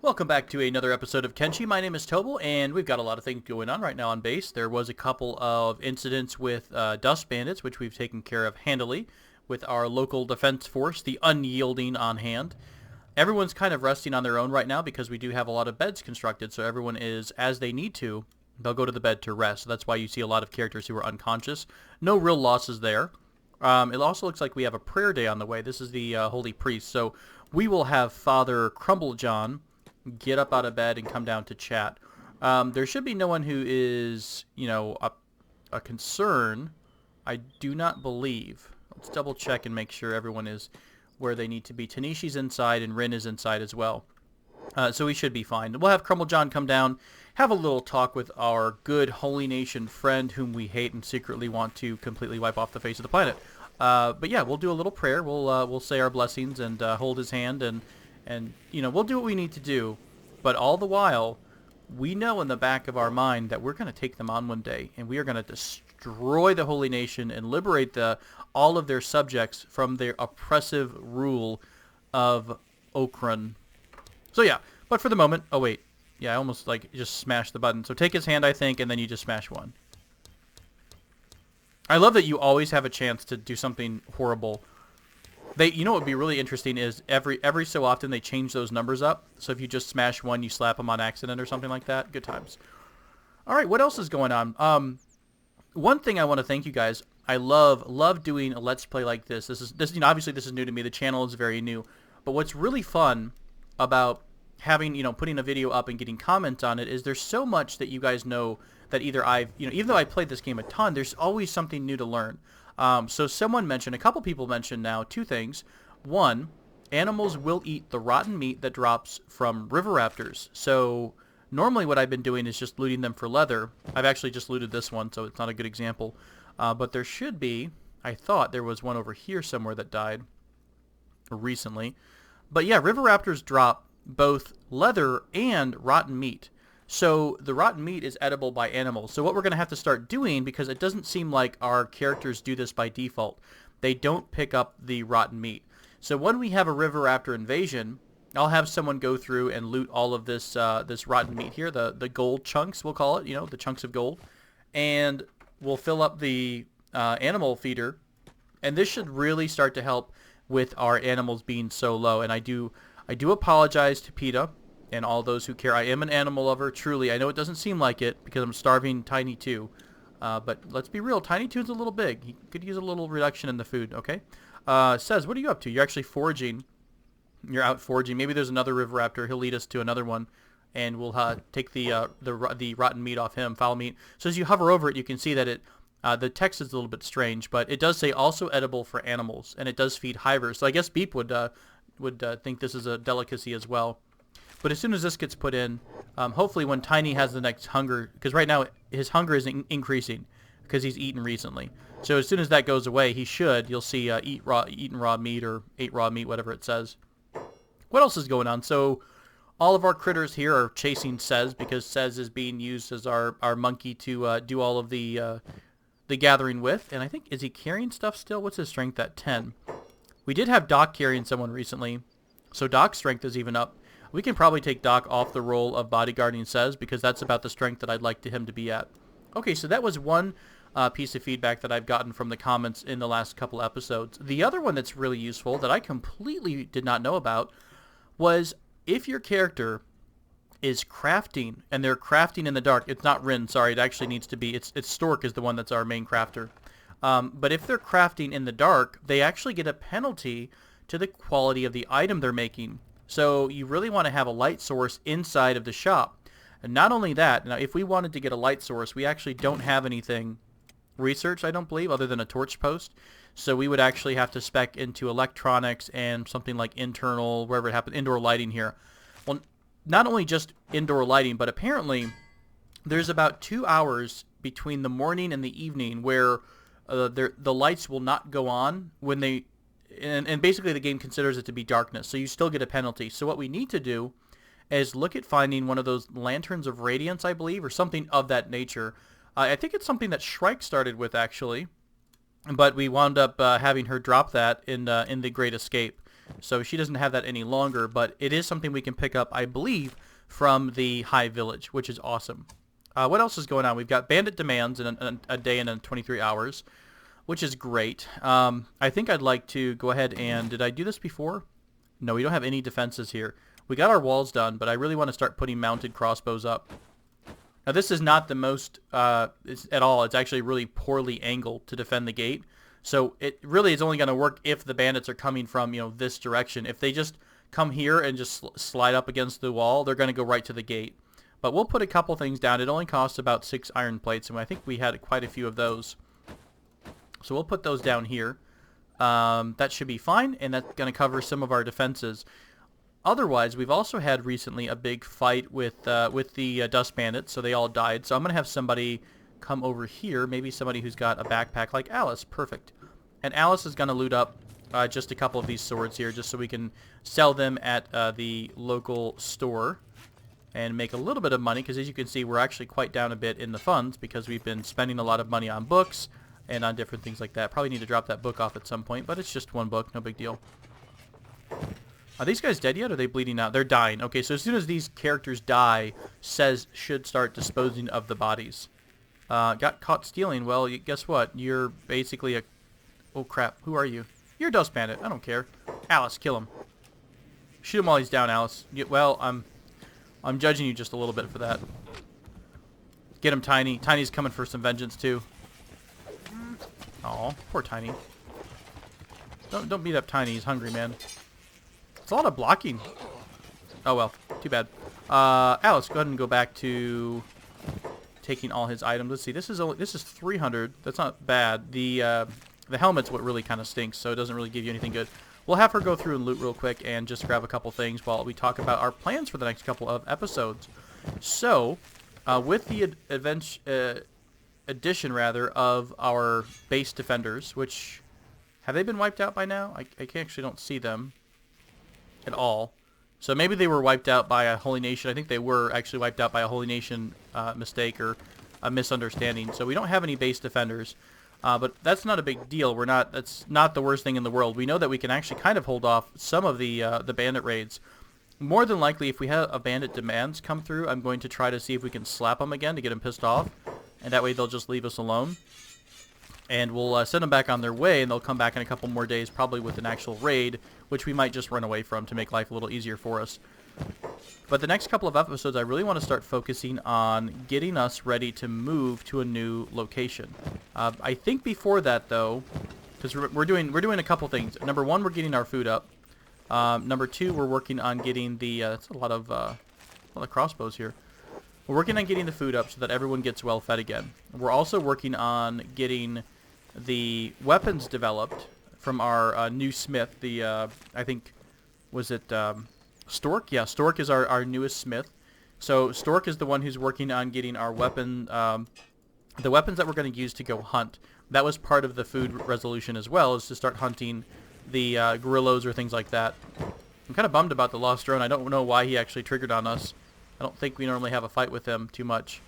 Welcome back to another episode of Kenshi. My name is Tobal, and we've got a lot of things going on right now on base. There was a couple of incidents with dust bandits, which we've taken care of handily with our local defense force, the Unyielding, on hand. Everyone's kind of resting on their own right now because we do have a lot of beds constructed, so everyone is, as they need to, they'll go to the bed to rest. So that's why you see a lot of characters who are unconscious. No real losses there. It also looks like we have a prayer day on the way. This is the Holy Priest, so we will have Father Crumblejohn get up out of bed and come down to chat. There should be no one who is, a concern. I do not believe. Let's double check and make sure everyone is where they need to be. Tanishi's inside and Rin is inside as well. So we should be fine. We'll have Crumblejohn come down, have a little talk with our good Holy Nation friend whom we hate and secretly want to completely wipe off the face of the planet. But yeah, we'll do a little prayer. We'll say our blessings and hold his hand and we'll do what we need to do, but all the while, we know in the back of our mind that we're going to take them on one day, and we are going to destroy the Holy Nation and liberate all of their subjects from their oppressive rule of Okran. So yeah, but for the moment, oh wait, yeah, I almost just smashed the button. So take his hand, I think, and then you just smash one. I love that you always have a chance to do something horrible. What would be really interesting is every so often they change those numbers up. So if you just smash one, you slap them on accident or something like that. Good times. All right, what else is going on? One thing I want to thank you guys. I love doing a Let's Play like this. This obviously this is new to me. The channel is very new. But what's really fun about having, putting a video up and getting comments on it is there's so much that you guys know that either even though I played this game a ton, there's always something new to learn. So a couple people mentioned now two things. One, animals will eat the rotten meat that drops from river raptors. So normally what I've been doing is just looting them for leather. I've actually just looted this one, so it's not a good example. But there should be, I thought there was one over here somewhere that died recently. But yeah, river raptors drop both leather and rotten meat. So the rotten meat is edible by animals. So what we're going to have to start doing, because it doesn't seem like our characters do this by default, they don't pick up the rotten meat. So when we have a river raptor invasion, I'll have someone go through and loot all of this this rotten meat here, the gold chunks, we'll call it, the chunks of gold, and we'll fill up the animal feeder, and this should really start to help with our animals being so low. And I do apologize to PETA and all those who care. I am an animal lover, truly. I know it doesn't seem like it because I'm starving Tiny 2. But let's be real, Tiny 2's a little big. He could use a little reduction in the food, okay? Says, what are you up to? You're actually foraging. You're out foraging. Maybe there's another river raptor. He'll lead us to another one, and we'll take the rotten meat off him, foul meat. So as you hover over it, you can see that the text is a little bit strange, but it does say also edible for animals, and it does feed hivers. So I guess Beep would think this is a delicacy as well. But as soon as this gets put in, hopefully when Tiny has the next hunger, because right now his hunger is increasing because he's eaten recently. So as soon as that goes away, you'll see eaten raw meat or ate raw meat, whatever it says. What else is going on? So all of our critters here are chasing Sez because Sez is being used as our monkey to do all of the gathering with. And I think, is he carrying stuff still? What's his strength at? 10. We did have Doc carrying someone recently, so Doc's strength is even up. We can probably take Doc off the role of bodyguarding Sez because that's about the strength that I'd like him to be at. Okay, so that was one piece of feedback that I've gotten from the comments in the last couple episodes. The other one that's really useful that I completely did not know about was if your character is crafting, and they're crafting in the dark. It's not Rin, sorry. It actually needs to be, it's Stork is the one that's our main crafter. But if they're crafting in the dark, they actually get a penalty to the quality of the item they're making. So you really want to have a light source inside of the shop. And not only that, now if we wanted to get a light source, we actually don't have anything researched, I don't believe, other than a torch post. So we would actually have to spec into electronics and something like internal, wherever it happens, indoor lighting here. Well, not only just indoor lighting, but apparently there's about 2 hours between the morning and the evening where the lights will not go on when they... And basically the game considers it to be darkness, so you still get a penalty. So what we need to do is look at finding one of those lanterns of radiance, I believe, or something of that nature. I think it's something that Shrike started with, actually, but we wound up having her drop that in the Great Escape. So she doesn't have that any longer, but it is something we can pick up, I believe, from the High Village, which is awesome. What else is going on? We've got Bandit demands in a day and 23 hours, which is great. I think I'd like to go ahead and... Did I do this before? No, we don't have any defenses here. We got our walls done, but I really want to start putting mounted crossbows up. Now, this is not the most at all. It's actually really poorly angled to defend the gate. So it really is only going to work if the bandits are coming from, you know, this direction. If they just come here and just slide up against the wall, they're going to go right to the gate. But we'll put a couple things down. It only costs about 6 iron plates, and I think we had quite a few of those. So we'll put those down here. That should be fine, and that's going to cover some of our defenses. Otherwise, we've also had recently a big fight with the Dust Bandits, so they all died. So I'm going to have somebody come over here, maybe somebody who's got a backpack like Alice. Perfect. And Alice is going to loot up just a couple of these swords here, just so we can sell them at the local store and make a little bit of money, because as you can see, we're actually quite down a bit in the funds because we've been spending a lot of money on books and on different things like that. Probably need to drop that book off at some point, but it's just one book, no big deal. Are these guys dead yet, or are they bleeding out? They're dying. Okay, so as soon as these characters die, should start disposing of the bodies. Got caught stealing. Well, guess what? You're basically a... Oh, crap. Who are you? You're a Dust Bandit. I don't care. Alice, kill him. Shoot him while he's down, Alice. Well, I'm judging you just a little bit for that. Get him, Tiny. Tiny's coming for some vengeance, too. Aw, poor Tiny. Don't beat up Tiny. He's hungry, man. It's a lot of blocking. Oh, well. Too bad. Alice, go ahead and go back to taking all his items. Let's see. This is 300. That's not bad. The helmet's what really kind of stinks, so it doesn't really give you anything good. We'll have her go through and loot real quick and just grab a couple things while we talk about our plans for the next couple of episodes. So, with the addition, rather, of our base defenders, which... Have they been wiped out by now? I actually don't see them at all. So maybe they were wiped out by a Holy Nation. I think they were actually wiped out by a Holy Nation mistake or a misunderstanding. So we don't have any base defenders. But that's not a big deal. That's not the worst thing in the world. We know that we can actually kind of hold off some of the bandit raids. More than likely, if we have a bandit demands come through, I'm going to try to see if we can slap them again to get them pissed off. And that way they'll just leave us alone. And we'll send them back on their way, and they'll come back in a couple more days, probably with an actual raid, which we might just run away from to make life a little easier for us. But the next couple of episodes, I really want to start focusing on getting us ready to move to a new location. I think before that, though, because we're doing a couple things. Number one, we're getting our food up. Number two, we're working on getting the that's a lot of crossbows here. We're working on getting the food up so that everyone gets well fed again. We're also working on getting the weapons developed from our new smith. I think, was it Stork? Yeah, Stork is our newest smith. So Stork is the one who's working on getting our weapon, the weapons that we're going to use to go hunt. That was part of the food resolution as well, is to start hunting the gorillas or things like that. I'm kind of bummed about the lost drone. I don't know why he actually triggered on us. I don't think we normally have a fight with them too much.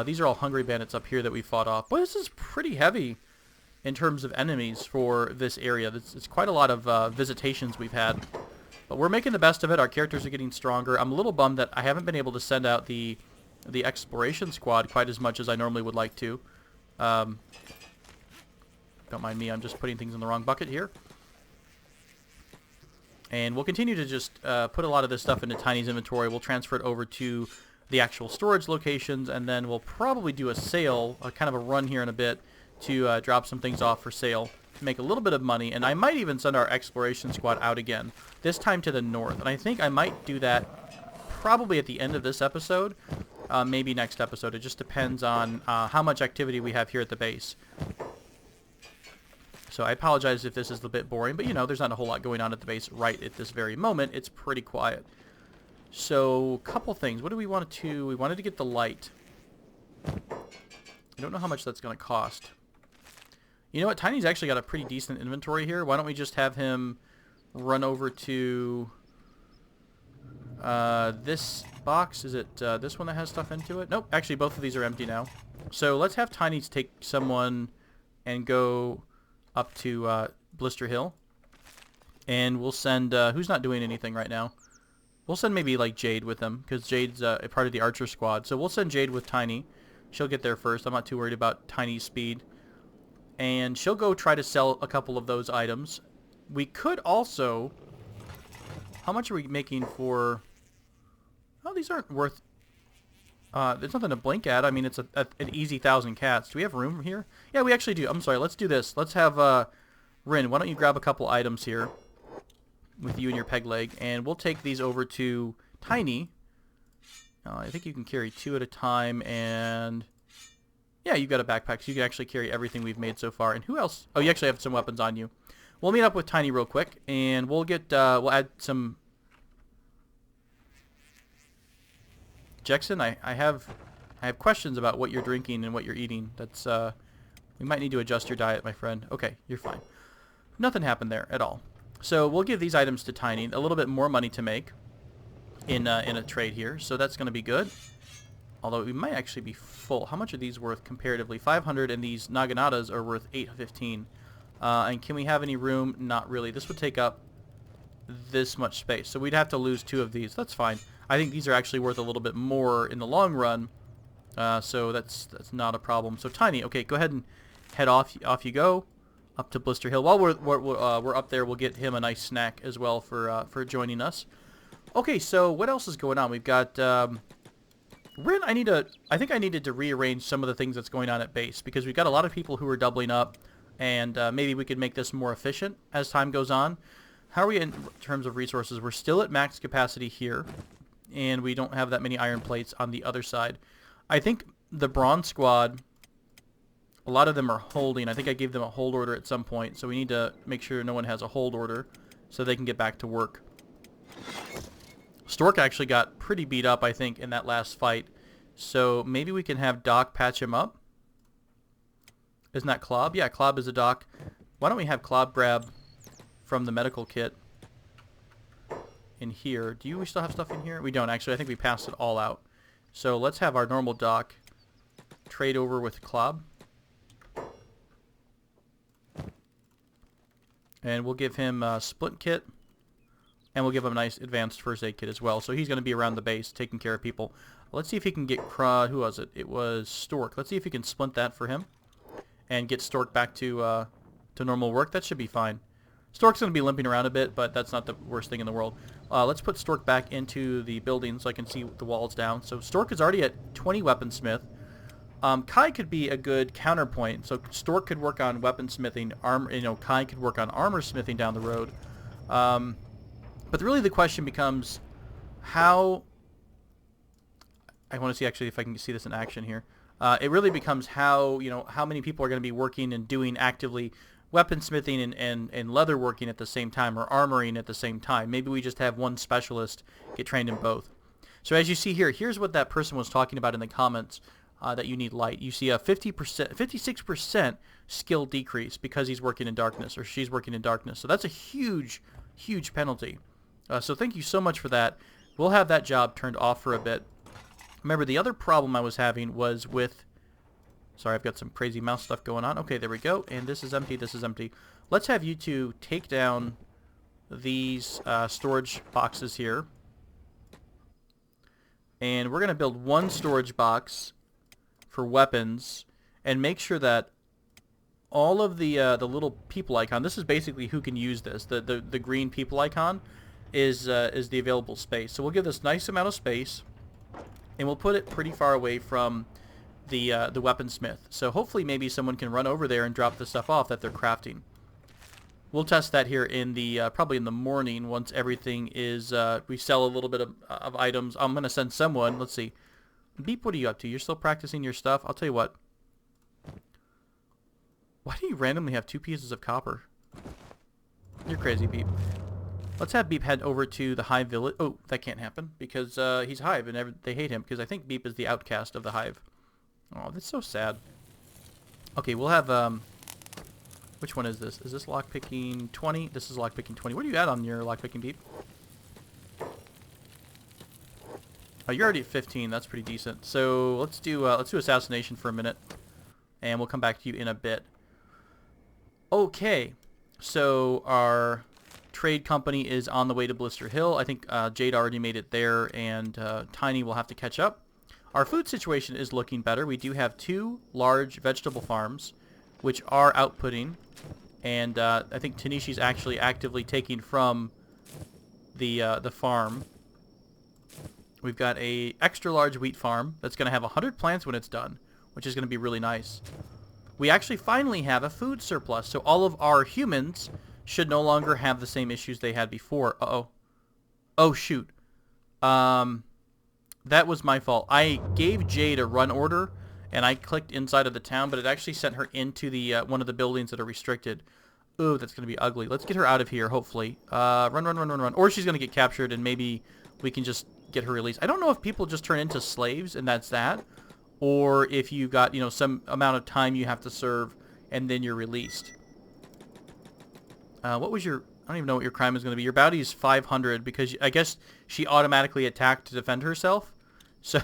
These are all hungry bandits up here that we fought off. Boy, this is pretty heavy in terms of enemies for this area. It's quite a lot of visitations we've had. But we're making the best of it. Our characters are getting stronger. I'm a little bummed that I haven't been able to send out the exploration squad quite as much as I normally would like to. Don't mind me. I'm just putting things in the wrong bucket here. And we'll continue to just put a lot of this stuff into Tiny's inventory. We'll transfer it over to the actual storage locations, and then we'll probably do a sale, kind of a run here in a bit, to drop some things off for sale to make a little bit of money. And I might even send our exploration squad out again, this time to the north. And I think I might do that probably at the end of this episode, maybe next episode. It just depends on how much activity we have here at the base. So I apologize if this is a bit boring, but you know, there's not a whole lot going on at the base right at this very moment. It's pretty quiet. So, a couple things. What do we want to... We wanted to get the light. I don't know how much that's going to cost. You know what? Tiny's actually got a pretty decent inventory here. Why don't we just have him run over to this box? Is it this one that has stuff into it? Nope. Actually, both of these are empty now. So, let's have Tiny take someone and go up to Blister Hill. And we'll send, who's not doing anything right now? We'll send maybe like Jade with them, because Jade's a part of the Archer squad. So we'll send Jade with Tiny. She'll get there first. I'm not too worried about Tiny's speed. And she'll go try to sell a couple of those items. We could also... How much are we making for... Oh, these aren't worth... there's nothing to blink at. I mean, it's an easy 1,000 cats. Do we have room here? Yeah, we actually do. I'm sorry. Let's do this. Let's have Rin. Why don't you grab a couple items here with you and your peg leg, and we'll take these over to Tiny. I think you can carry 2 at a time, and yeah, you've got a backpack, so you can actually carry everything we've made so far. And who else? Oh, you actually have some weapons on you. We'll meet up with Tiny real quick, and we'll get we'll add some. Jackson, I have questions about what you're drinking and what you're eating. That's we might need to adjust your diet, my friend. Okay, you're fine. Nothing happened there at all. So we'll give these items to Tiny. A little bit more money to make in a trade here, so that's going to be good. Although we might actually be full. How much are these worth comparatively? 500, and these Naganatas are worth 815. And can we have any room? Not really. This would take up this much space, so we'd have to lose 2 of these. That's fine. I think these are actually worth a little bit more in the long run, so that's not a problem. So Tiny, okay, go ahead and head off. Off you go, up to Blister Hill. While we're up there, we'll get him a nice snack as well for joining us. Okay, so what else is going on? We've got Rin. I think I needed to rearrange some of the things that's going on at base, because we've got a lot of people who are doubling up, and maybe we could make this more efficient as time goes on. How are we in terms of resources? We're still at max capacity here, and we don't have that many iron plates on the other side. I think the Bronze Squad, a lot of them are holding. I think I gave them a hold order at some point, so we need to make sure no one has a hold order so they can get back to work. Stork actually got pretty beat up, I think, in that last fight, so maybe we can have Doc patch him up. Isn't that Klob? Yeah, Klob is a Doc. Why don't we have Klob grab from the medical kit in here. Do we still have stuff in here? We don't, actually. I think we passed it all out. So let's have our normal Doc trade over with Klob. And we'll give him a splint kit. And we'll give him a nice advanced first aid kit as well. So he's going to be around the base taking care of people. Let's see if he can get... who was it? It was Stork. Let's see if he can splint that for him. And get Stork back to normal work. That should be fine. Stork's going to be limping around a bit, but that's not the worst thing in the world. Let's put Stork back into the building so I can see the walls down. So Stork is already at 20 weaponsmith. Kai could be a good counterpoint. So Stork could work on weaponsmithing. Kai could work on armor smithing down the road. But really the question becomes how... I want to see actually if I can see this in action here. It really becomes how many people are going to be working and doing actively weaponsmithing and leather working at the same time, or armoring at the same time. Maybe we just have one specialist get trained in both. So as you see here, here's what that person was talking about in the comments, that you need light. You see a 56% skill decrease because he's working in darkness, or she's working in darkness. So that's a huge, huge penalty. So thank you so much for that. We'll have that job turned off for a bit. Remember, the other problem I was having was with... Sorry, I've got some crazy mouse stuff going on. Okay, there we go. And this is empty, this is empty. Let's have you two take down these storage boxes here. And we're going to build one storage box for weapons and make sure that all of the little people icon, this is basically who can use this. The green people icon is the available space. So we'll give this nice amount of space, and we'll put it pretty far away from the weaponsmith. So hopefully maybe someone can run over there and drop the stuff off that they're crafting. We'll test that here in the probably in the morning once everything is we sell a little bit of items. I'm gonna send someone. Let's see, Beep, what are you up to? You're still practicing your stuff? I'll tell you what. Why do you randomly have 2 pieces of copper? You're crazy, Beep. Let's have Beep head over to the Hive village. Oh, that can't happen because he's Hive and they hate him because I think Beep is the outcast of the Hive. Oh, that's so sad. Okay, we'll have which one is this? Is this lockpicking 20? This is lockpicking 20. What are you at on your lockpicking, Beep? Oh, you're already at 15. That's pretty decent. So let's do assassination for a minute, and we'll come back to you in a bit. Okay, so our trade company is on the way to Blister Hill. I think Jade already made it there, and Tiny will have to catch up. Our food situation is looking better. We do have 2 large vegetable farms, which are outputting, and I think Tanishi's actually actively taking from the farm. We've got a extra large wheat farm that's going to have 100 plants when it's done, which is going to be really nice. We actually finally have a food surplus, so all of our humans should no longer have the same issues they had before. Uh-oh. Oh, shoot. That was my fault. I gave Jade a run order, and I clicked inside of the town, but it actually sent her into the one of the buildings that are restricted. Ooh, that's going to be ugly. Let's get her out of here, hopefully. Run, run, run, run, run. Or she's going to get captured, and maybe we can just get her released. I don't know if people just turn into slaves, and that's that, or if you got, some amount of time you have to serve, and then you're released. What was your... I don't even know what your crime is going to be. Your bounty is 500 because I guess she automatically attacked to defend herself. So,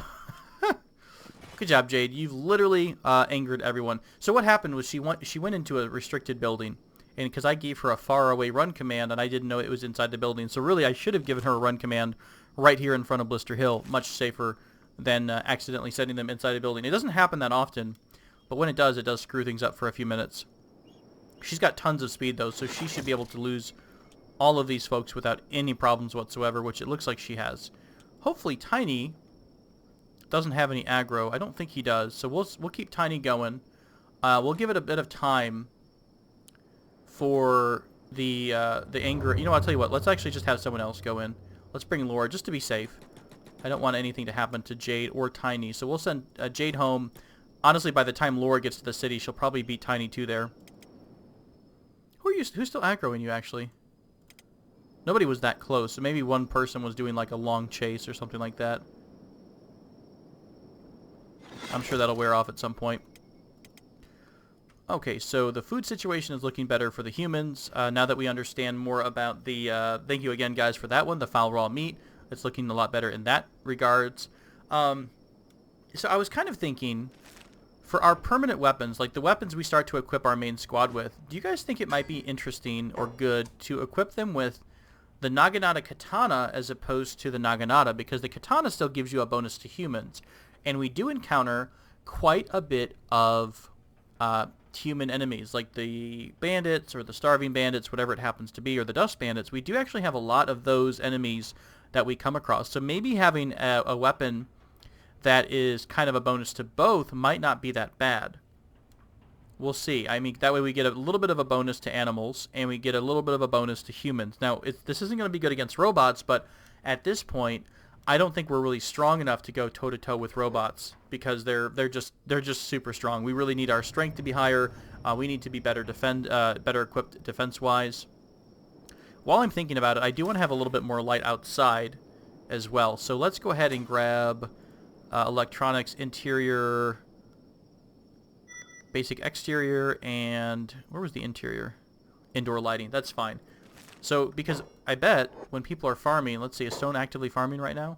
good job, Jade. You've literally angered everyone. So what happened was she went into a restricted building, and because I gave her a faraway run command, and I didn't know it was inside the building. So really, I should have given her a run command right here in front of Blister Hill. Much safer than accidentally sending them inside a building. It doesn't happen that often, but when it does screw things up for a few minutes. She's got tons of speed, though, so she should be able to lose all of these folks without any problems whatsoever, which it looks like she has. Hopefully Tiny doesn't have any aggro. I don't think he does, so we'll keep Tiny going. We'll give it a bit of time for the anger. I'll tell you what. Let's actually just have someone else go in. Let's bring Laura just to be safe. I don't want anything to happen to Jade or Tiny, so we'll send Jade home. Honestly, by the time Laura gets to the city, she'll probably beat Tiny 2 there. Who's still aggroing you, actually? Nobody was that close, so maybe one person was doing like a long chase or something like that. I'm sure that'll wear off at some point. Okay, so the food situation is looking better for the humans. Now that we understand more about the... thank you again, guys, for that one, the foul raw meat. It's looking a lot better in that regards. So I was kind of thinking, for our permanent weapons, like the weapons we start to equip our main squad with, do you guys think it might be interesting or good to equip them with the Naginata Katana as opposed to the Naginata? Because the Katana still gives you a bonus to humans. And we do encounter quite a bit of human enemies, like the bandits or the starving bandits, whatever it happens to be, or the dust bandits. We do actually have a lot of those enemies that we come across. So maybe having a weapon that is kind of a bonus to both might not be that bad. We'll see. I mean, that way we get a little bit of a bonus to animals, and we get a little bit of a bonus to humans. Now, this isn't going to be good against robots, but at this point, I don't think we're really strong enough to go toe-to-toe with robots, because they're just super strong. We really need our strength to be higher. We need to be better equipped defense-wise. While I'm thinking about it, I do want to have a little bit more light outside as well. So let's go ahead and grab electronics, interior, basic exterior, and where was the interior? Indoor lighting. That's fine. So, because I bet when people are farming, let's see, is Stone actively farming right now?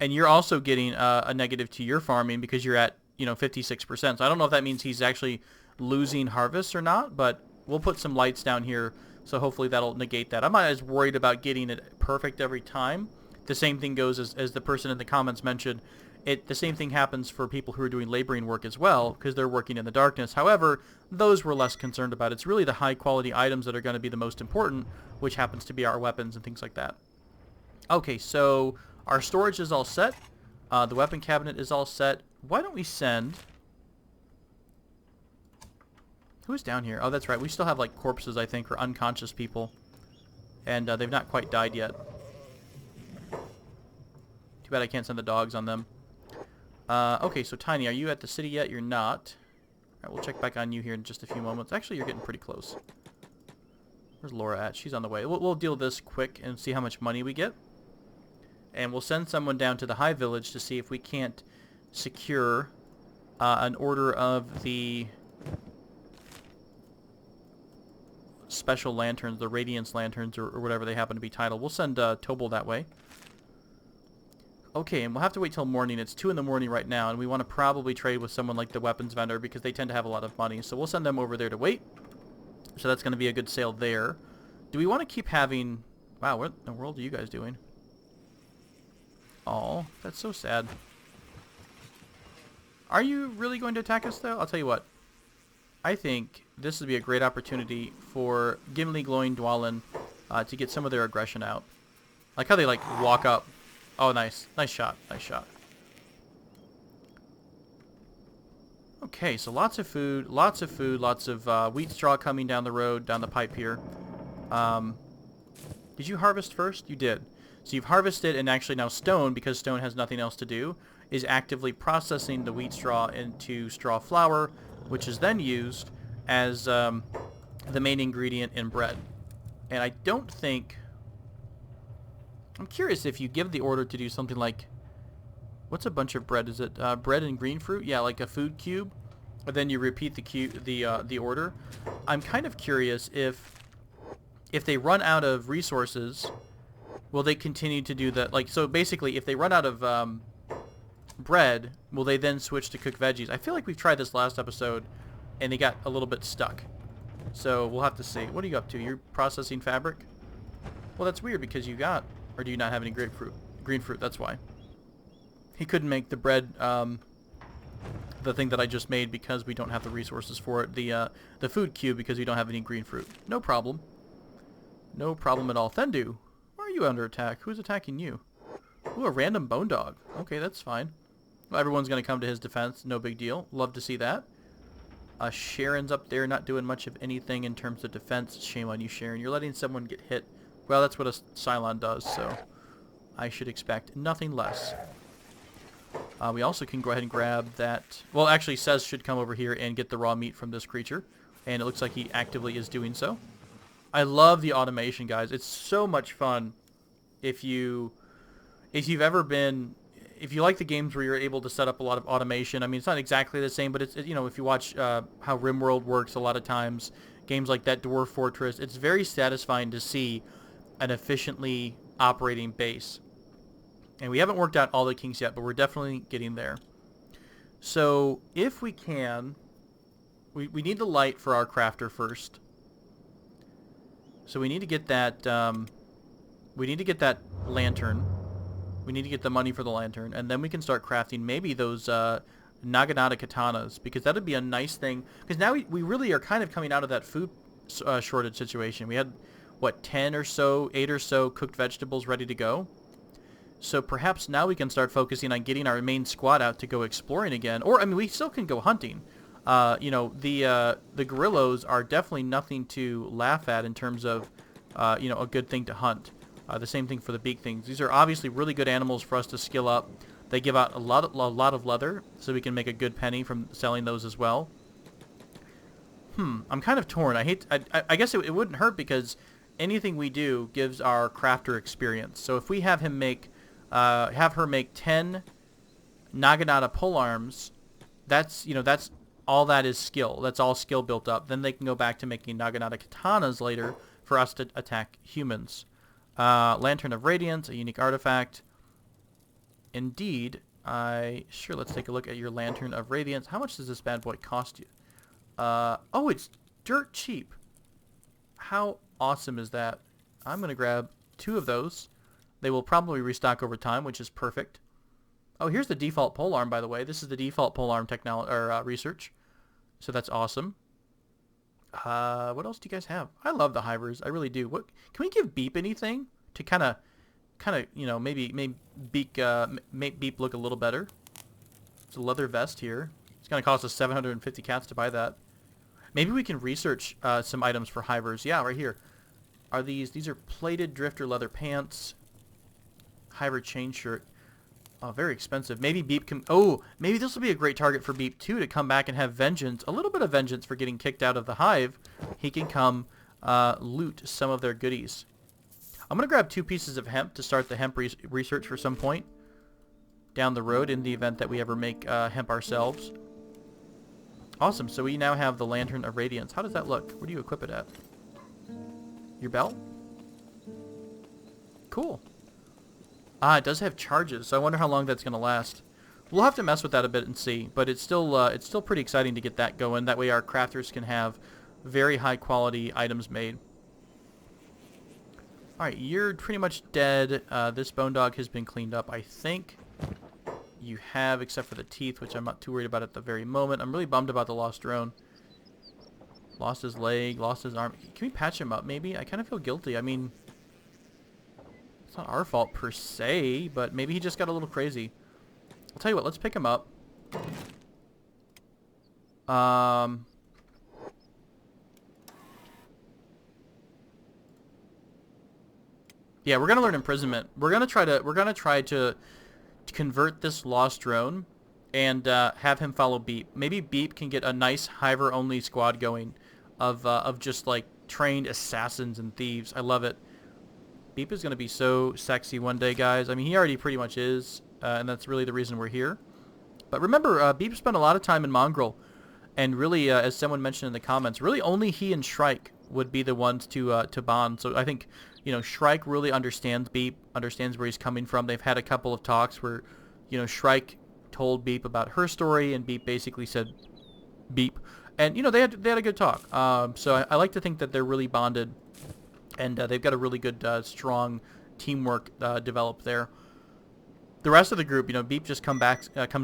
And you're also getting a negative to your farming because you're at, 56%. So I don't know if that means he's actually losing harvests or not, but we'll put some lights down here, so hopefully that'll negate that. I'm not as worried about getting it perfect every time. The same thing goes as the person in the comments mentioned. The same thing happens for people who are doing laboring work as well, because they're working in the darkness. However, those we're less concerned about. It's really the high-quality items that are going to be the most important, which happens to be our weapons and things like that. Okay, so our storage is all set. The weapon cabinet is all set. Why don't we send... Who's down here? Oh, that's right. We still have, like, corpses, I think, or unconscious people. And they've not quite died yet. Too bad I can't send the dogs on them. Okay, so Tiny, are you at the city yet? You're not. Alright, we'll check back on you here in just a few moments. Actually, you're getting pretty close. Where's Laura at? She's on the way. We'll deal this quick and see how much money we get. And we'll send someone down to the High Village to see if we can't secure an order of the special lanterns, the Radiance lanterns, or whatever they happen to be titled. We'll send Tobal that way. Okay, and we'll have to wait till morning. It's 2 in the morning right now, and we want to probably trade with someone like the weapons vendor because they tend to have a lot of money. So we'll send them over there to wait. So that's going to be a good sale there. Do we want to keep having... Wow, what in the world are you guys doing? Oh, that's so sad. Are you really going to attack us, though? I'll tell you what. I think this would be a great opportunity for Gimli, Glowing, Dwalin to get some of their aggression out. Like how they, like, walk up. Oh, nice. Nice shot. Nice shot. Okay, so lots of food, lots of wheat straw coming down the road, down the pipe here. Did you harvest first? You did. So you've harvested, and actually now Stone, because Stone has nothing else to do, is actively processing the wheat straw into straw flour, which is then used as the main ingredient in bread. And I don't think... I'm curious if you give the order to do something like... What's a bunch of bread? Is it bread and green fruit? Yeah, like a food cube. But then you repeat the order. I'm kind of curious if they run out of resources, will they continue to do that? Like, so basically, if they run out of bread, will they then switch to cook veggies? I feel like we've tried this last episode, and they got a little bit stuck. So we'll have to see. What are you up to? You're processing fabric? Well, that's weird because you got... Or do you not have any grapefruit? Green fruit, that's why. He couldn't make the bread, the thing that I just made because we don't have the resources for it. The food cube because we don't have any green fruit. No problem. No problem at all. Thendu, why are you under attack? Who's attacking you? Ooh, a random bone dog. Okay, that's fine. Well, everyone's going to come to his defense. No big deal. Love to see that. Sharon's up there not doing much of anything in terms of defense. Shame on you, Sharon. You're letting someone get hit. Well, that's what a Cylon does, so I should expect nothing less. We also can go ahead and grab that... Well, actually, Sez should come over here and get the raw meat from this creature. And it looks like he actively is doing so. I love the automation, guys. It's so much fun if you've ever been... If you like the games where you're able to set up a lot of automation. I mean, it's not exactly the same, but it's, you know, if you watch how RimWorld works a lot of times, games like that, Dwarf Fortress, it's very satisfying to see an efficiently operating base. And we haven't worked out all the kinks yet, but we're definitely getting there. So if we can, we need the light for our crafter first. So we need to get that. We need to get that lantern. We need to get the money for the lantern, and then we can start crafting maybe those Naginata katanas, because that would be a nice thing. Because now we really are kind of coming out of that food shortage situation. We had what 10 or so, 8 or so cooked vegetables ready to go. So perhaps now we can start focusing on getting our main squad out to go exploring again. Or, I mean, we still can go hunting. You know, the gorillas are definitely nothing to laugh at in terms of, you know, a good thing to hunt. The same thing for the beak things. These are obviously really good animals for us to skill up. They give out a lot of leather, so we can make a good penny from selling those as well. I'm kind of torn. I guess it wouldn't hurt because anything we do gives our crafter experience. So if we have him make... have her make 10 Naginata polearms, that's, you know, that's all that is skill. That's all skill built up. Then they can go back to making Naginata katanas later for us to attack humans. Lantern of Radiance, a unique artifact. Indeed. Sure, let's take a look at your Lantern of Radiance. How much does this bad boy cost you? Oh, it's dirt cheap. How awesome is that? I'm going to grab 2 of those. They will probably restock over time, which is perfect. Oh, here's the default polearm, by the way. This is the default polearm technology or research. So that's awesome. What else do you guys have? I love the hivers. I really do. What can we give Beep anything to kind of, you know, maybe make Beep look a little better? It's a leather vest here. It's going to cost us 750 cats to buy that. Maybe we can research some items for hivers. Yeah, right here. Are these are plated drifter leather pants. Hiver chain shirt. Oh, very expensive. Maybe Beep can... Oh, maybe this will be a great target for Beep, too, to come back and have vengeance. A little bit of vengeance for getting kicked out of the hive. He can come loot some of their goodies. I'm going to grab 2 pieces of hemp to start the hemp research for some point down the road in the event that we ever make hemp ourselves. Awesome. So we now have the Lantern of Radiance. How does that look? Where do you equip it at? Your belt? Cool. Ah, it does have charges, so I wonder how long that's going to last. We'll have to mess with that a bit and see, but it's still pretty exciting to get that going. That way our crafters can have very high quality items made. Alright, you're pretty much dead. This bone dog has been cleaned up, I think. You have, except for the teeth, which I'm not too worried about at the very moment. I'm really bummed about the lost drone. Lost his leg, lost his arm. Can we patch him up, maybe? I kind of feel guilty. I mean, it's not our fault per se, but maybe he just got a little crazy. I'll tell you what, let's pick him up. Yeah, we're gonna learn imprisonment. We're gonna try to convert this lost drone and have him follow Beep. Maybe Beep can get a nice Hiver only squad going of just like trained assassins and thieves. I love it. Beep is gonna be so sexy one day, guys. I mean, he already pretty much is, and that's really the reason we're here. But remember, Beep spent a lot of time in Mongrel, and really, as someone mentioned in the comments, really only he and Shrike would be the ones to bond. So I think, you know, Shrike really understands Beep, understands where he's coming from. They've had a couple of talks where, you know, Shrike told Beep about her story, and Beep basically said Beep, and you know they had a good talk. So I like to think that they're really bonded, and they've got a really good strong teamwork developed there. The rest of the group, you know, Beep just comes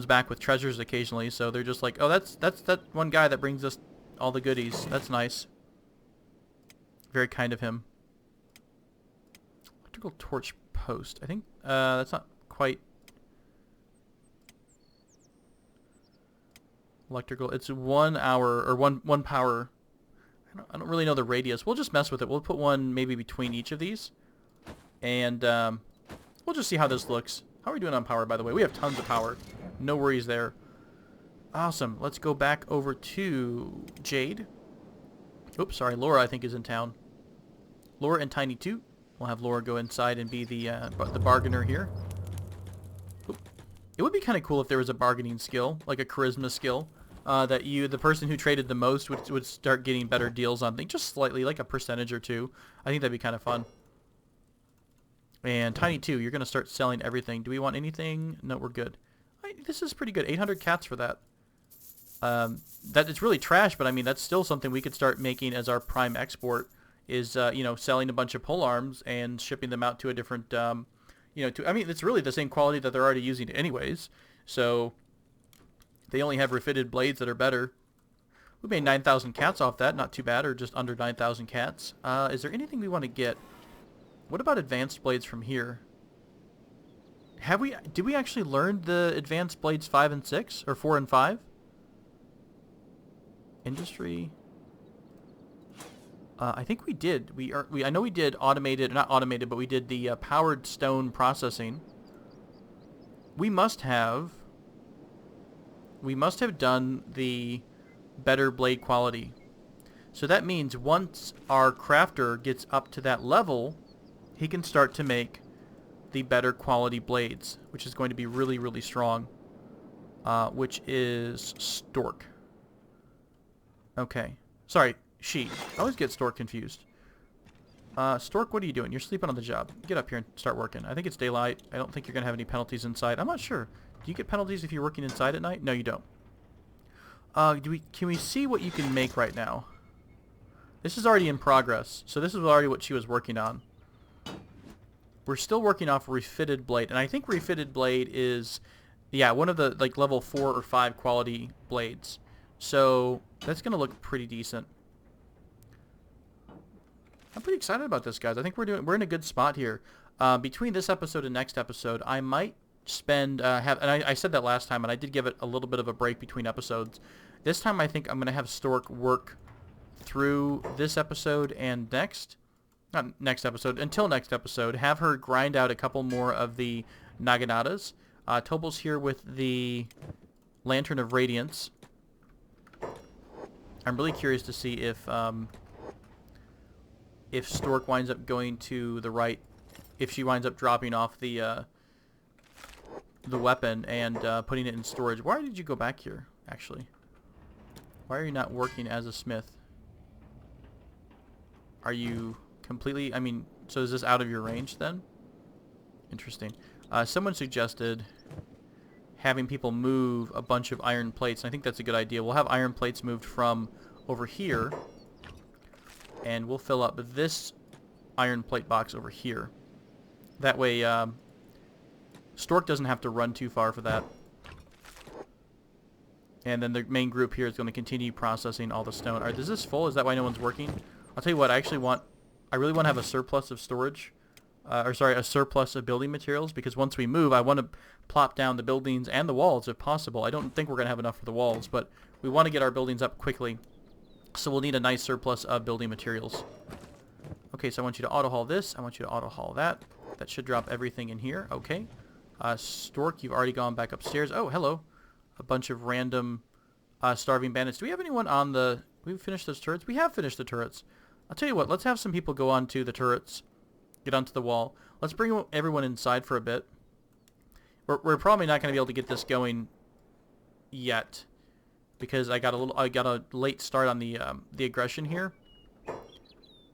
back with treasures occasionally, so they're just like, oh, that's that one guy that brings us all the goodies. That's nice. Very kind of him. Electrical torch post. I think that's not quite electrical. It's 1 hour or one power. I don't really know the radius. We'll just mess with it. We'll put one maybe between each of these, and we'll just see how this looks. How are we doing on power, by the way? We have tons of power. No worries there. Awesome. Let's go back over to Jade. Oops, sorry. Laura, I think, is in town. Laura and Tiny 2. We'll have Laura go inside and be the bargainer here. Oop. It would be kind of cool if there was a bargaining skill, like a charisma skill, that the person who traded the most would start getting better deals on things, just slightly, like a percentage or two. I think that'd be kind of fun. And Tiny 2, you're going to start selling everything. Do we want anything? No, we're good. This is pretty good. 800 cats for that. That it's really trash, but I mean, that's still something we could start making as our prime export is, you know, selling a bunch of pole arms and shipping them out to a different, you know, I mean, it's really the same quality that they're already using anyways. So they only have refitted blades that are better. We made 9,000 cats off that. Not too bad, or just under 9,000 cats. Is there anything we want to get? What about advanced blades from here? Did we actually learn the advanced blades 5 and 6 or 4 and 5? Industry. I think we did. I know we did automated, not automated, but we did the powered stone processing. We must have done the better blade quality. So that means once our crafter gets up to that level, he can start to make the better quality blades, which is going to be really, really strong, which is Stork. Okay. Sorry, she. I always get Stork confused. Stork, what are you doing? You're sleeping on the job. Get up here and start working. I think it's daylight. I don't think you're going to have any penalties inside. I'm not sure. Do you get penalties if you're working inside at night? No, you don't. Can we see what you can make right now? This is already in progress. So this is already what she was working on. We're still working off refitted blade, and I think refitted blade is, yeah, one of the like level 4 or 5 quality blades. So that's gonna look pretty decent. I'm pretty excited about this, guys. I think we're in a good spot here. Between this episode and next episode, I might spend and I said that last time, and I did give it a little bit of a break between episodes. This time, I think I'm gonna have Stork work through this episode and next. Not next episode, until next episode, have her grind out a couple more of the Naganatas. Tobal's here with the Lantern of Radiance. I'm really curious to see if Stork winds up going to the right, if she winds up dropping off the weapon and putting it in storage. Why did you go back here, actually? Why are you not working as a smith? Are you completely, I mean, so is this out of your range then? Interesting. Someone suggested having people move a bunch of iron plates, and I think that's a good idea. We'll have iron plates moved from over here, and we'll fill up this iron plate box over here. That way, Stork doesn't have to run too far for that. And then the main group here is going to continue processing all the stone. Alright, is this full? Is that why no one's working? I'll tell you what, I really want to have a surplus of storage. A surplus of building materials, because once we move, I want to plop down the buildings and the walls if possible. I don't think we're going to have enough for the walls, but we want to get our buildings up quickly. So we'll need a nice surplus of building materials. Okay, so I want you to auto-haul this. I want you to auto-haul that. That should drop everything in here. Okay. Stork, you've already gone back upstairs. Oh, hello. A bunch of random starving bandits. Do we have anyone on the... We've finished those turrets? We have finished the turrets. I'll tell you what. Let's have some people go onto the turrets. Get onto the wall. Let's bring everyone inside for a bit. We're probably not going to be able to get this going yet, because I got a late start on the aggression here.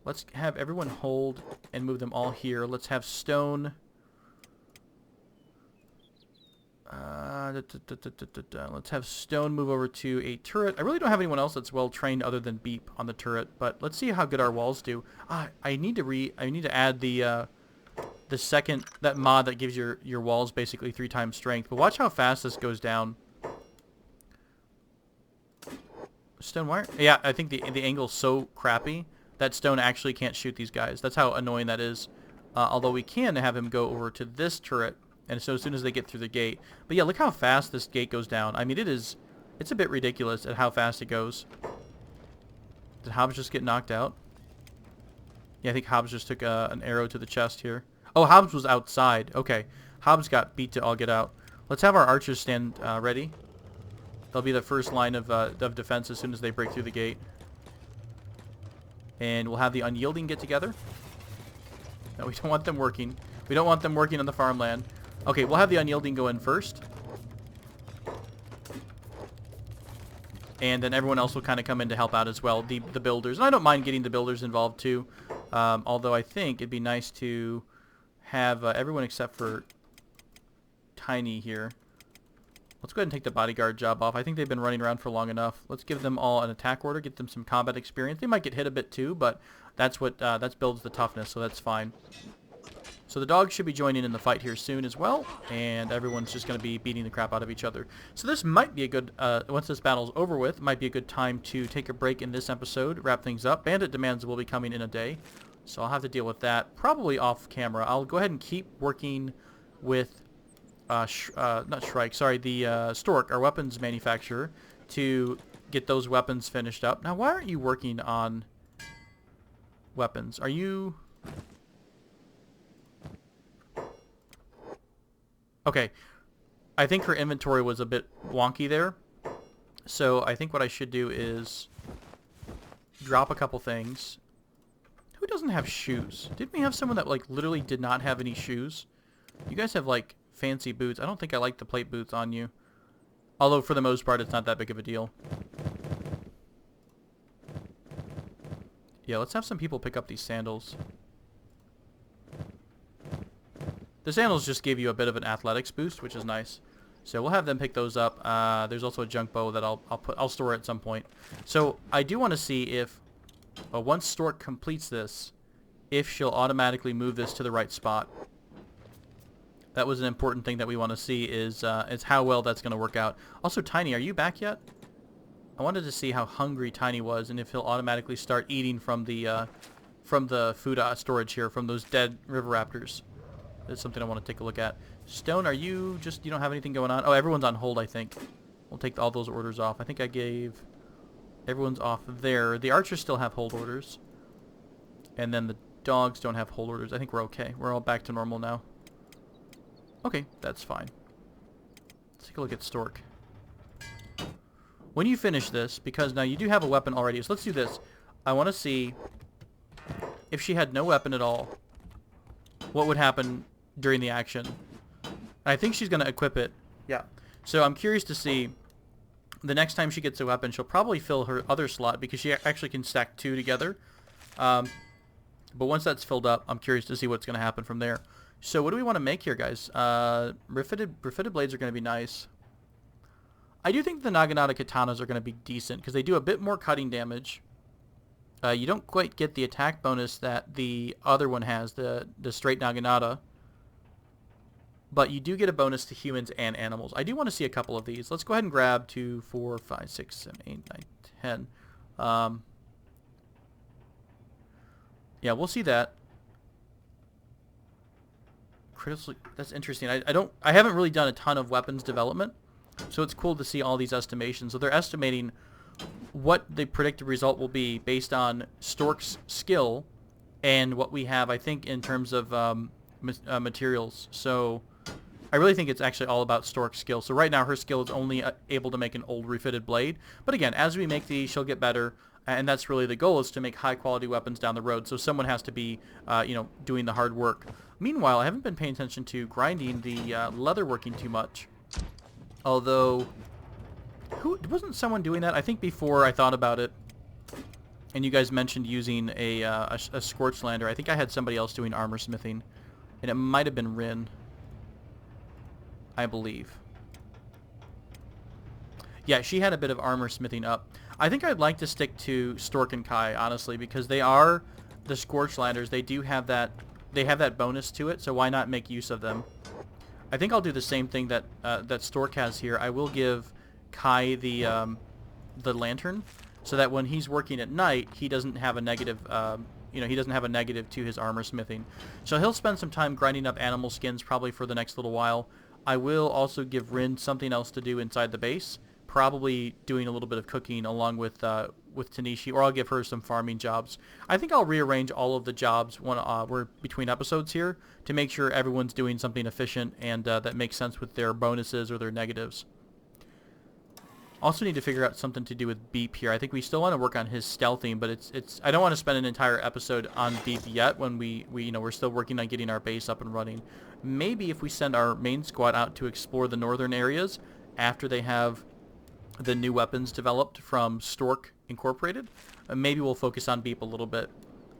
Let's have everyone hold and move them all here. Let's have stone. Let's have stone move over to a turret. I really don't have anyone else that's well trained other than Beep on the turret, but let's see how good our walls do. I need to add the that mod that gives your walls basically 3 times strength. But watch how fast this goes down. Stone wire? Yeah, I think the angle's so crappy that stone actually can't shoot these guys. That's how annoying that is. Although we can have him go over to this turret, and so as soon as they get through the gate. But yeah, look how fast this gate goes down. I mean, it's a bit ridiculous at how fast it goes. Did Hobbs just get knocked out? Yeah, I think Hobbs just took an arrow to the chest here. Oh, Hobbs was outside. Okay. Hobbs got beat to all get out. Let's have our archers stand ready. They'll be the first line of defense as soon as they break through the gate. And we'll have the unyielding get together. No, we don't want them working. We don't want them working on the farmland. Okay, we'll have the unyielding go in first. And then everyone else will kind of come in to help out as well, the builders. And I don't mind getting the builders involved too. Although I think it'd be nice to have everyone except for Tiny here. Let's go ahead and take the bodyguard job off. I think they've been running around for long enough. Let's give them all an attack order, get them some combat experience. They might get hit a bit too, but that's what that builds the toughness, so that's fine. So the dogs should be joining in the fight here soon as well, and everyone's just going to be beating the crap out of each other. So this might be a good, once this battle's over with, might be a good time to take a break in this episode, wrap things up. Bandit demands will be coming in a day, so I'll have to deal with that, probably off camera. I'll go ahead and keep working with, not Shrike, sorry, the Stork, our weapons manufacturer, to get those weapons finished up. Now, why aren't you working on weapons? Are you... Okay, I think her inventory was a bit wonky there, so I think what I should do is drop a couple things. Who doesn't have shoes? Didn't we have someone that, like, literally did not have any shoes? You guys have, like, fancy boots. I don't think I like the plate boots on you, although for the most part it's not that big of a deal. Yeah, let's have some people pick up these sandals. The sandals just give you a bit of an athletics boost, which is nice. So we'll have them pick those up. There's also a junk bow that I'll store at some point. So I do want to see if once Stork completes this, if she'll automatically move this to the right spot. That was an important thing that we want to see is how well that's going to work out. Also, Tiny, are you back yet? I wanted to see how hungry Tiny was and if he'll automatically start eating from the food storage here from those dead river raptors. That's something I want to take a look at. Stone, are you don't have anything going on? Oh, everyone's on hold, I think. We'll take all those orders off. I think I gave... Everyone's off there. The archers still have hold orders. And then the dogs don't have hold orders. I think we're okay. We're all back to normal now. Okay, that's fine. Let's take a look at Stork. When you finish this, because now you do have a weapon already, so let's do this. I want to see if she had no weapon at all, what would happen during the action. I think she's going to equip it. Yeah. So I'm curious to see the next time she gets a weapon, she'll probably fill her other slot because she actually can stack 2 together. But once that's filled up, I'm curious to see what's going to happen from there. So what do we want to make here, guys? Riveted blades are going to be nice. I do think the Naginata katanas are going to be decent because they do a bit more cutting damage. You don't quite get the attack bonus that the other one has, the straight Naginata. But you do get a bonus to humans and animals. I do want to see a couple of these. Let's go ahead and grab 2, 4, 5, 6, 7, 8, 9, 10. Yeah, we'll see that. Critical, that's interesting. I haven't really done a ton of weapons development, so it's cool to see all these estimations. So they're estimating what the predicted result will be based on Stork's skill and what we have, I think, in terms of materials. So I really think it's actually all about Stork's skill. So right now her skill is only able to make an old refitted blade. But again, as we make these, she'll get better. And that's really the goal, is to make high-quality weapons down the road. So someone has to be, doing the hard work. Meanwhile, I haven't been paying attention to grinding the leather working too much. Although, wasn't someone doing that? I think before I thought about it, and you guys mentioned using a Scorched Lander. I think I had somebody else doing armor smithing, and it might have been Rin, I believe. Yeah, she had a bit of armor smithing up. I think I'd like to stick to Stork and Kai, honestly, because they are the Scorched Landers. They do have that. They have that bonus to it, so why not make use of them? I think I'll do the same thing that that Stork has here. I will give Kai the lantern, so that when he's working at night, he doesn't have a negative. He doesn't have a negative to his armor smithing. So he'll spend some time grinding up animal skins probably for the next little while. I will also give Rin something else to do inside the base. Probably doing a little bit of cooking along with Tanishi, or I'll give her some farming jobs. I think I'll rearrange all of the jobs when we're between episodes here to make sure everyone's doing something efficient and that makes sense with their bonuses or their negatives. Also need to figure out something to do with Beep here. I think we still want to work on his stealthing, but it's I don't want to spend an entire episode on Beep yet when we're still working on getting our base up and running. Maybe if we send our main squad out to explore the northern areas after they have the new weapons developed from Stork Incorporated, maybe we'll focus on Beep a little bit.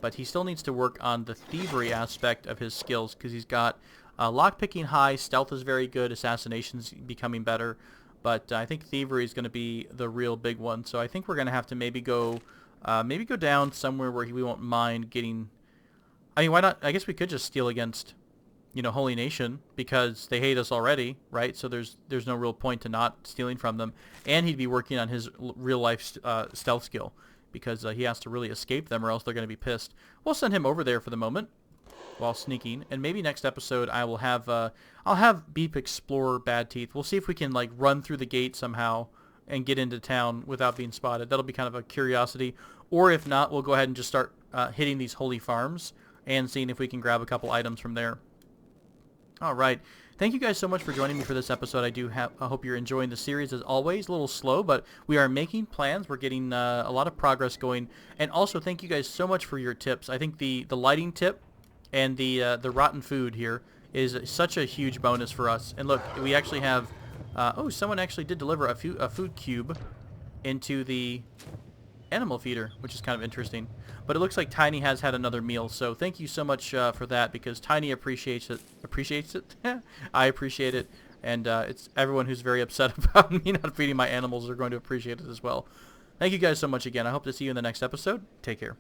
But he still needs to work on the thievery aspect of his skills, because he's got lockpicking high, stealth is very good, assassination's becoming better, but I think thievery is going to be the real big one. So I think we're going to have to maybe go down somewhere where we won't mind getting. I mean, why not? I guess we could just steal against Holy Nation, because they hate us already, right? So there's no real point to not stealing from them. And he'd be working on his real-life stealth skill, because he has to really escape them or else they're going to be pissed. We'll send him over there for the moment while sneaking, and maybe next episode I will have I'll have Beep explore Bad Teeth. We'll see if we can run through the gate somehow and get into town without being spotted. That'll be kind of a curiosity. Or if not, we'll go ahead and just start hitting these holy farms and seeing if we can grab a couple items from there. All right. Thank you guys so much for joining me for this episode. I hope you're enjoying the series as always. A little slow, but we are making plans. We're getting a lot of progress going. And also, thank you guys so much for your tips. I think the lighting tip and the rotten food here is such a huge bonus for us. And look, we actually have someone actually did deliver a food cube into the animal feeder, which is kind of interesting. But it looks like Tiny has had another meal, so thank you so much for that, because Tiny appreciates it. I appreciate it, and it's everyone who's very upset about me not feeding my animals are going to appreciate it as well. Thank you guys so much again. I hope to see you in the next episode. Take care.